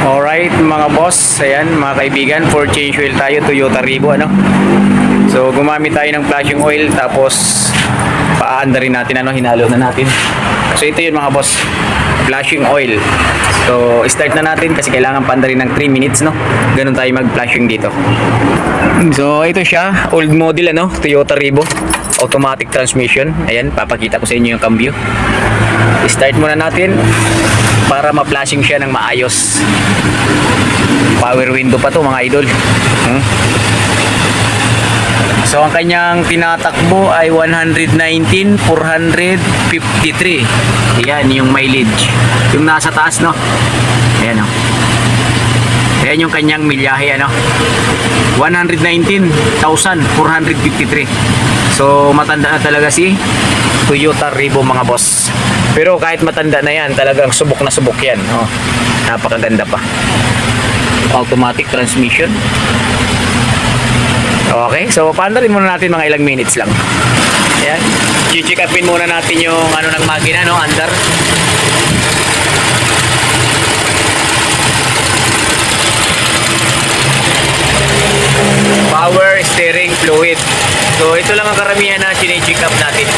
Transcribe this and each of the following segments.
Alright mga boss, ayan mga kaibigan, for change oil tayo, Toyota Revo ano. So gumamit tayo ng flashing oil, tapos paanda rin natin ano, hinalo na natin. So ito yun mga boss, flashing oil. So start na natin kasi kailangan paanda rin ng 3 minutes no. Ganun tayo mag flashing dito. So ito siya, old model ano, Toyota Revo, automatic transmission. Ayan, papakita ko sa inyo yung cambio. Start muna natin para ma-flashing siya ng maayos. Power window pa to mga idol. So ang kanyang tinatakbo ay 119,453. Ayan yung mileage. Yung nasa taas no. Ayan o. Ayan yung kanyang milyahe ano. 119,453. So matanda na talaga si Toyota Revo mga boss. Pero kahit matanda na yan, talagang subok na subok yan. Oh, napakaganda pa. Automatic transmission. Okay, so paandarin muna natin mga ilang minutes lang. Ayan. Check upin muna natin yung ano ng makina, no? Under. Power steering fluid. So ito lang ang karamihan na chine-check up natin.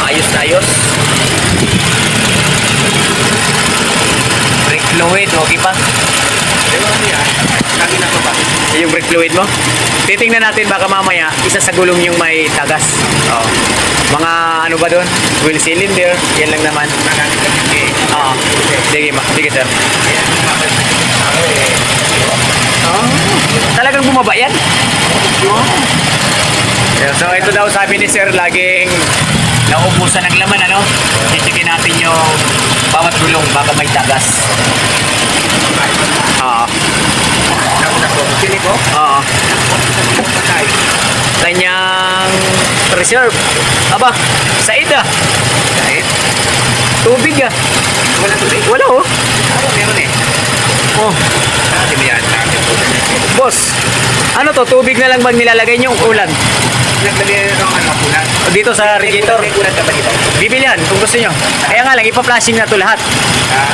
Ayos na ayos. Brake fluid, okay pa? Yung brake fluid mo? Titingnan natin baka mamaya isa sa gulong yung may tagas. Oh. Mga ano ba doon? Wheel cylinder, yan lang naman. Oo. Sige sir. Oh. Talagang bumaba yan? Oh. So ito daw sabi ni sir, laging naubusan ng laman ano. Titikin natin yung bawat gulong baka may tagas. Oo. Oo. Kanyang reserve. Aba, said ah. Said? Tubig ah. Wala tubig? Wala oh. Ano meron eh? Oh. Boss, ano to? Tubig na lang bang nilalagay niyo ulan? Dito sa radiator. Bibilihan kung gusto nyo. Kaya nga lang, ipa-flashing na to lahat.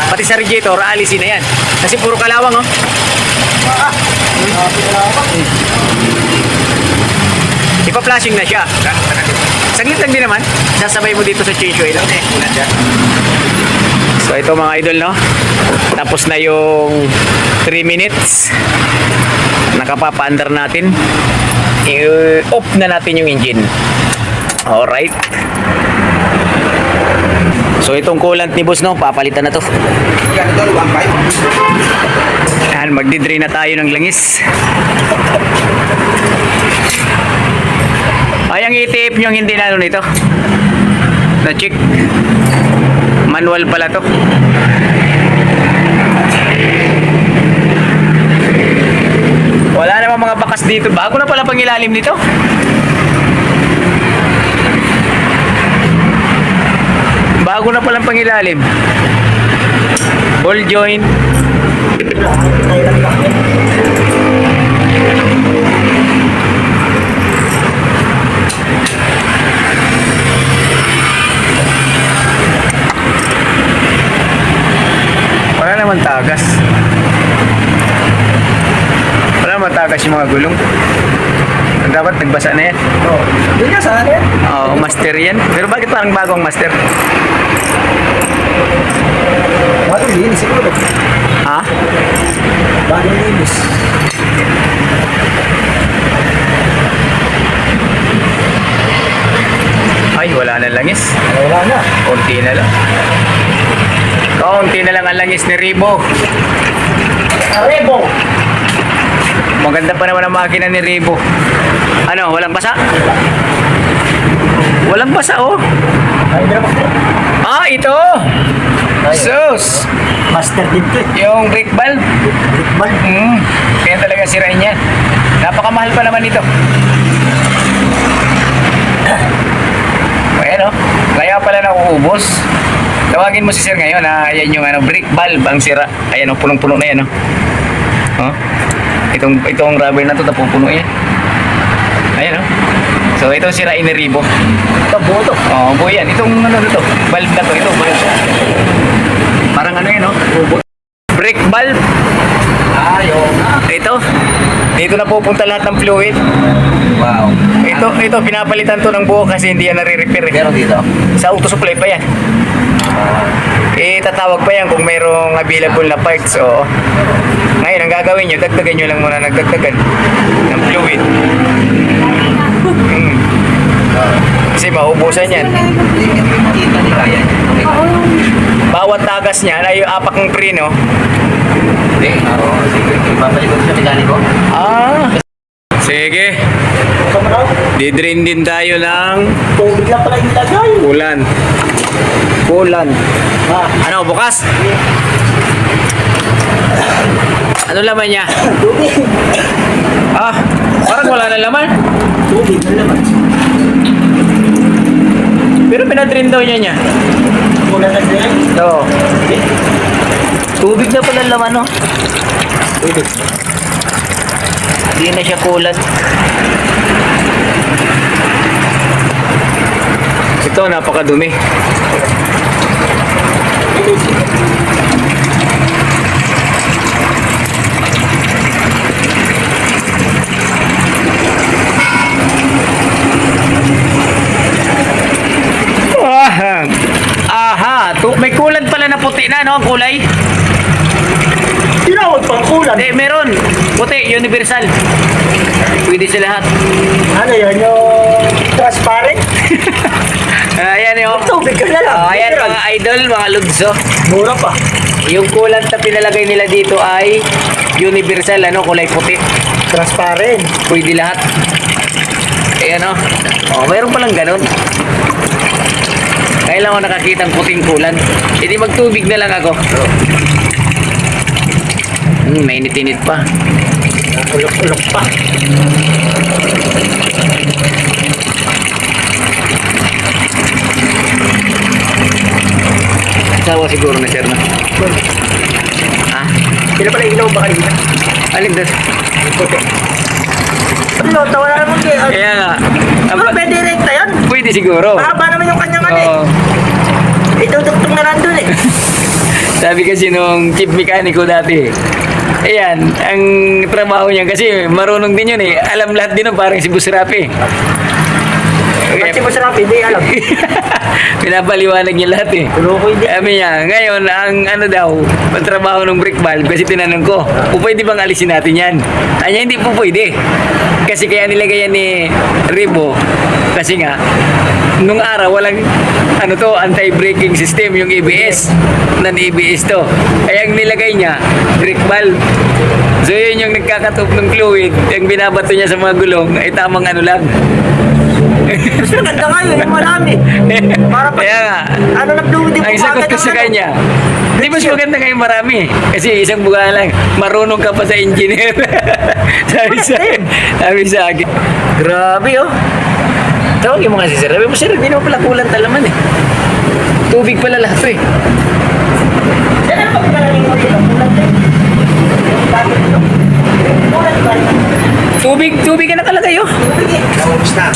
Pati sa radiator, alisin na yan. Kasi puro kalawang oh. Ipa-flashing na siya. Saglit lang din naman. Sasabay mo dito sa change oil. So ito mga idol no. Tapos na yung 3 minutes. Nakapapa-under natin. I-off na natin yung engine. Alright. So itong coolant ni boss no, papalitan na to. Yan, magdi-drain na tayo ng langis. Ay, ang itip nyo hindi na ano nito. Na-check. Manual pala to. Wala namang mga bakas dito. Bago na pala pangilalim nito. Bago na palang pangilalim. Ball joint. Wala naman tagas. Wala naman tagas yung mga gulong. Dapat nagbasa na yan. Oo. Hindi ka saan yan? Oo, master yan. Pero bakit parang bagong master? Bagong linis siguro. Ha? Bagong linis. Ay, wala na langis. Wala na. Konti na lang. Konti na lang ang langis ni Revo. Revo! Maganda pa naman ang makina ni Revo. Ano, walang basa? Walang basa oh. Ah, ito. Sus. Master dito. Yung brake valve. Kaya talaga sirain yan. Napakamahal pa naman ito. Ayan oh. Kaya pala nauubos. Tawagin mo si sir ngayon na ayan yung ano, brake valve ang sira. Ayan oh, punong-puno na yan oh. Huh? Itong rubber na to napupuno yan. Ayan oh. So ito sirain ni Revo. Ito buo to. Oh, buo yan. Itong ano to, valve na to, ito valve. Parang ano yan oh. brake valve. Ito. Dito na pupunta lahat ng fluid. Wow. Ito, pinapalitan to ng buo kasi hindi yan nare-repair. Pero dito. Sa auto supply pa yan. Tatawag pa yan kung mayroong available na parts. So, ngayon, ang gagawin nyo, dagdagan nyo lang muna nagdagdagan ng fluid. Kasi maubusan yan. Hindi makita nila yan. Bawat tagas niyan ay apak ng preno. Hindi. Oo. Sige. Babalik ko sa mekaniko. Sige. Saan mo daw? Didrain din tayo ng Tubig lang pala yung lagay. ulan. Ulan. Ano, bukas? Ano laman niya? Tubig. Parang wala na laman. Tubig na naman. Pero pinadrain daw niya. Kulang na din. Ito. Tubig na pala laman, no? Tubig. Hindi na siya kulat. Ito, napakadumi. May kulat pala na puti na, no? Ang kulay. Tinawag pang kulang. Meron. Puti, universal. Pwede sa lahat. Ano yun? Yung transparent? Ayan yun. Tubig ka na lang. Ayan mga idol, mga lugso. Mura pa. Yung kulant na pinalagay nila dito ay universal, ano, kulay puti. Transparent. Pwede lahat. Ayan o. Mayroon palang ganun. Kailan ko nakakita ng puting kulan. Hindi magtubig na lang ako. Mainit-init pa. Ulok-ulok pa. Sawa siguro na sir na. Sila pala ilaw ba kanina? Alin doon? Puti. Ano, tawa na naman kayo. Kaya nga. Ano, pwede rin na yan? Pwede siguro. Mahaba naman yung kanyang ano Oo. eh. Itutugtog na nandun eh. Sabi kasi nung chief mekaniko dati, ayan, ang trabaho niya kasi marunong din yun eh. Alam lahat din nun, parang si Busrapi. Ba't si Masarap, hindi alam. Pinapaliwanag niya lahat eh. Pero ko hindi. Sabi niya, ngayon, ang ano daw, ang trabaho ng brake valve, kasi tinanong ko, pwede bang alisin natin yan? Anya, hindi po pwede. Kasi kaya nilagay yan ni Ribo, kasi nga, nung araw, walang, ano to, anti-braking system, yung ABS, non-ABS to. Kaya ang nilagay niya, brake valve. So yun yung nagkakatop ng fluid, yung binabato niya sa mga gulong, ay tamang ano lang. Mas maganda nga yun, yung marami. Para pa, Kaya nga, ano na fluid yung ang sagot ko sa kanya, hindi mas maganda ngayon marami. Kasi isang buka lang, marunong ka pa sa engineer. sabi sa akin. Grabe oh. Tawag yung mga sisir. Sabi mo sir, hindi naman pala kulang talaman eh. Tubig pala lahat eh. Yan ang pagkakaling mo dito. Kulang din. Bakit ito? Kulang ba? Tubig ka nakalagay oh. Naubos na.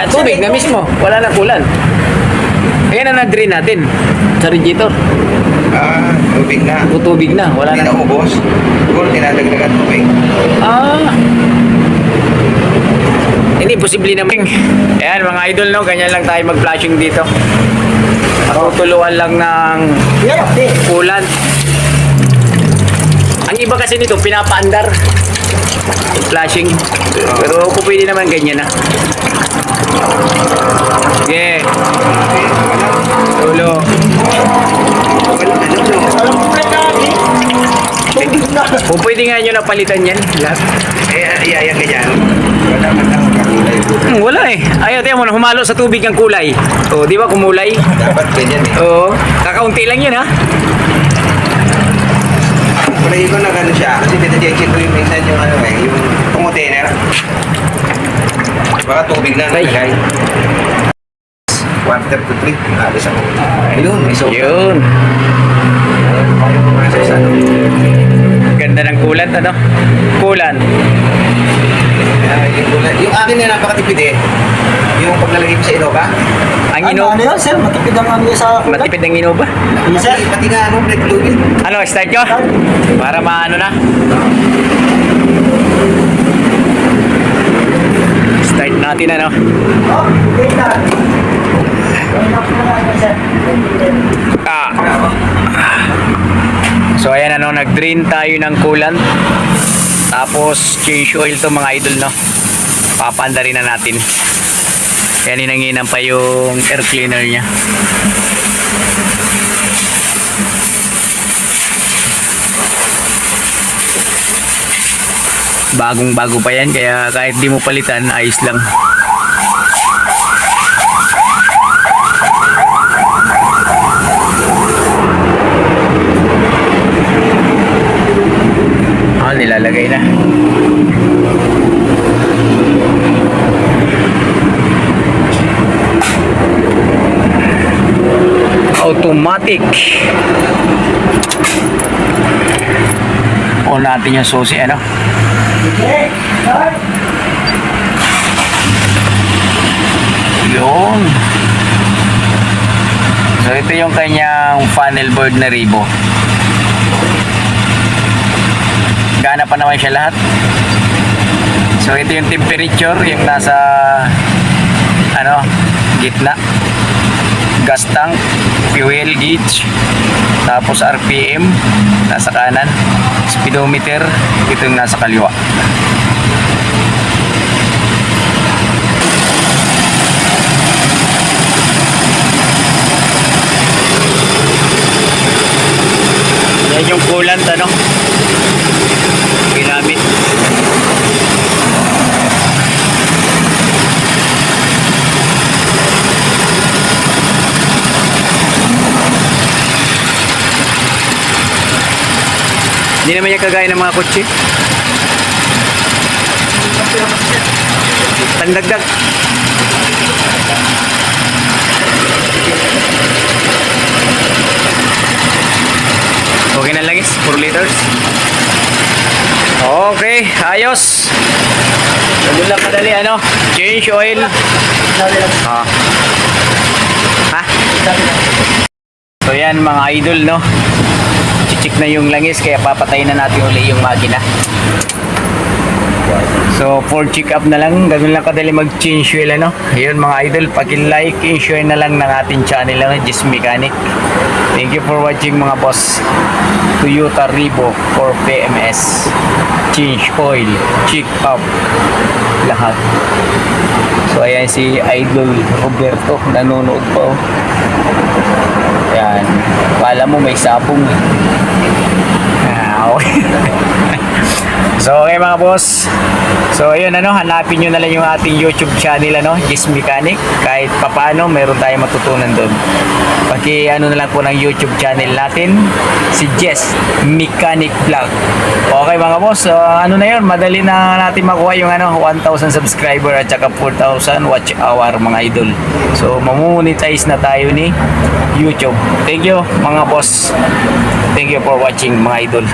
Tubig na mismo. Wala na kulan. Ayan na na-drain natin sa radiator. Tubig na. Tubig na. Wala Hindi na. na ubos. Siguro tinadagdagan tubig. Hindi, posible naman. Ayan, mga idol, no? Ganyan lang tayo mag-flashing dito. Matutuluan lang ng Yan, okay. ulan. Ang iba kasi nito, pinapaandar. Flashing. Pero kung pwede naman ganyan na. Sige. Tulo. Alam ko na namin. Tubig na. Kung pwede nga nyo napalitan yan. Lahat. Iyayan ka dyan. Wala man lang kakulay. Wala eh. Ayaw, tiyan mo na humalo sa tubig ang kulay. O, di ba kumulay? Dapat ganyan eh. Oo. Kakaunti lang yun ha. Kulay ko na gano'n siya. Kasi pinag-check ko yung minsan yung ano eh. Yung container. Baka tubig na Ay. nalagay. 1/3 to 3. Alis ako. Ayun, may soap. Yun. Ayaw ko nga sa ano. Ganda ng kulat, ano? Kulan. Yung akin na napakatipid eh. Yung paglalagay mo sa Innova? Ang Ano Innova, yan, sir? Matipid ang ano yan sa kulay. matipid ang Innova. Sir, Pati nga ano, brake fluid. Ano, start nyo? Para maano na. Start natin ano. oh, wait na. Sir. Ah. So ayan ano, nag-drain tayo ng coolant. Tapos change oil to mga idol no. Papanda rin na natin. Yan hinanginan pa yung air cleaner niya. Bagong bago pa yan kaya kahit di mo palitan ayos lang. Nilalagay na. Automatic. On natin yung susi ano. Okay, start. Yun. So ito yung kanyang funnel board na ribo. Gana pa naman siya lahat. So ito yung temperature, yung nasa ano, gitna. Gas tank, fuel gauge, tapos RPM nasa kanan, speedometer ito yung nasa kaliwa. Yan yung coolant ano ginamit. Hindi naman niya kagaya ng mga kotse. Pandagdag. Okay na langis, 4 liters. Okay, ayos. Ganun lang kadali ano, change oil. Ah. Ha? So yan mga idol no. Check na yung langis kaya papatayin na natin uli yung makina. So for check up na lang, ganun lang kadali mag-change oil ano. Ayun mga idol, paki-like and share na lang ng ating channel ano, Just Mechanic. Thank you for watching mga boss. Toyota Rivo for PMS. Change oil, check up lahat. So ayan si Idol Roberto nanonood pa oh. Yan. Kala mo may sabong. Okay. So okay mga boss. So ayun ano, hanapin nyo na lang yung ating YouTube channel ano, Just Mechanic. Kahit papano meron tayong matutunan doon. Paki ano na lang po ng YouTube channel natin, si Just Mechanic Vlog. Okay mga boss, so, ano na yun, madali na natin makuha yung ano, 1,000 subscriber at saka 4,000 watch hour mga idol. So mamonetize na tayo ni YouTube. Thank you mga boss. Thank you for watching mga idol.